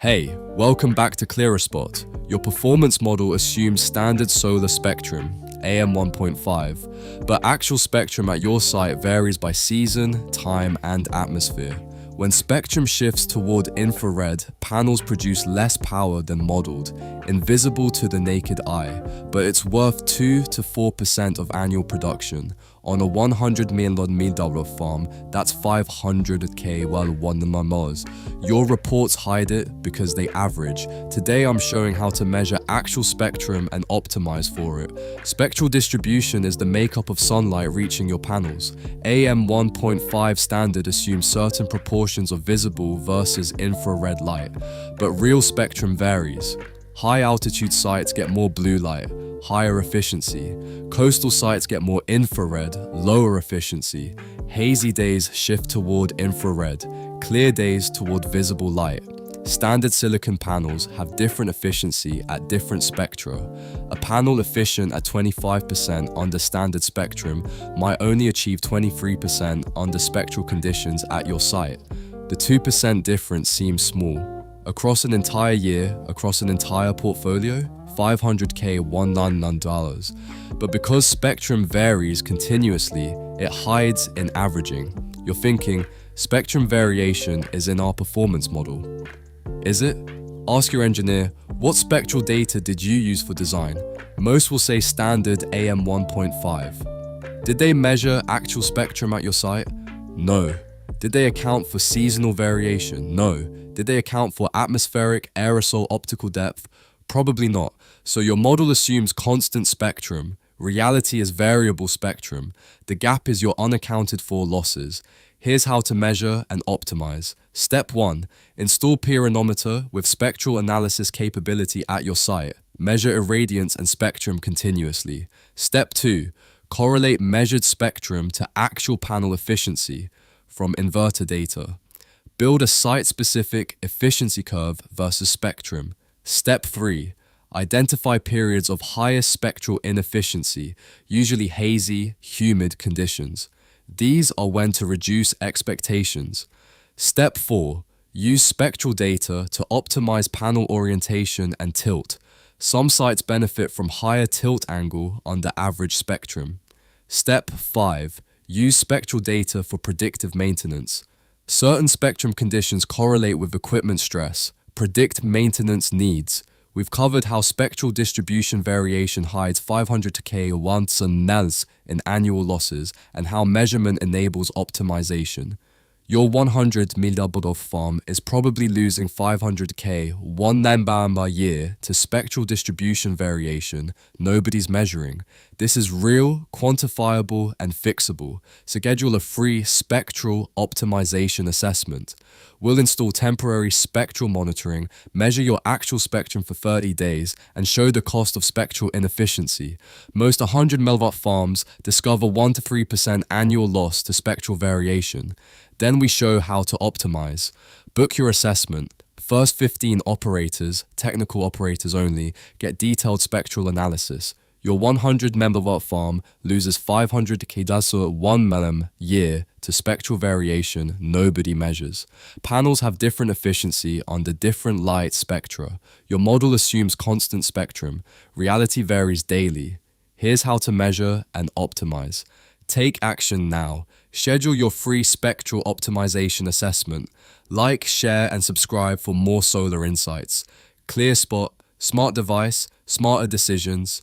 Hey, welcome back to ClearSpot. Your performance model assumes standard solar spectrum, AM 1.5, but actual spectrum at your site varies by season, time, and atmosphere. When spectrum shifts toward infrared, panels produce less power than modeled, invisible to the naked eye, but it's worth 2 to 4% of annual production. On a $100 million farm, that's $500K $1 Your reports hide it because they average. Today I'm showing how to measure actual spectrum and optimize for it. Spectral distribution is the makeup of sunlight reaching your panels. AM 1.5 standard assumes certain proportions of visible versus infrared light, but real spectrum varies. High altitude sites get more blue light, higher efficiency. Coastal sites get more infrared, lower efficiency. Hazy days shift toward infrared, clear days toward visible light. Standard silicon panels have different efficiency at different spectra. A panel efficient at 25% under standard spectrum might only achieve 23% under spectral conditions at your site. The 2% difference seems small. Across an entire year, across an entire portfolio, $500K $199. But because spectrum varies continuously, it hides in averaging. You're thinking, spectrum variation is in our performance model. Is it? Ask your engineer, what spectral data did you use for design? Most will say standard AM 1.5. Did they measure actual spectrum at your site? No. Did they account for seasonal variation? No. Did they account for atmospheric, aerosol, optical depth? Probably not. So your model assumes constant spectrum. Reality is variable spectrum. The gap is your unaccounted for losses. Here's how to measure and optimize. Step 1. Install pyranometer with spectral analysis capability at your site. Measure irradiance and spectrum continuously. Step 2. Correlate measured spectrum to actual panel efficiency from inverter data. Build a site-specific efficiency curve versus spectrum. Step 3. Identify periods of highest spectral inefficiency, usually hazy, humid conditions. These are when to reduce expectations. Step 4. Use spectral data to optimize panel orientation and tilt. Some sites benefit from higher tilt angle under average spectrum. Step 5. Use spectral data for predictive maintenance. Certain spectrum conditions correlate with equipment stress. Predict maintenance needs. We've covered how spectral distribution variation hides $500K $1 in annual losses and how measurement enables optimization. Your $100 million farm is probably losing $500K $1 a year to spectral distribution variation nobody's measuring. This is real, quantifiable, and fixable. Schedule a free spectral optimization assessment. We'll install temporary spectral monitoring, measure your actual spectrum for 30 days, and show the cost of spectral inefficiency. Most 100 mW farms discover 1 to 3% annual loss to spectral variation. Then we show how to optimize. Book your assessment. First 15 operators, technical operators only, get detailed spectral analysis. Your 100 MW farm loses $500K $1 year to spectral variation nobody measures. Panels have different efficiency under different light spectra. Your model assumes constant spectrum. Reality varies daily. Here's how to measure and optimize. Take action now. Schedule your free spectral optimization assessment. Like, share, and subscribe for more solar insights. ClearSpot, smart device, smarter decisions.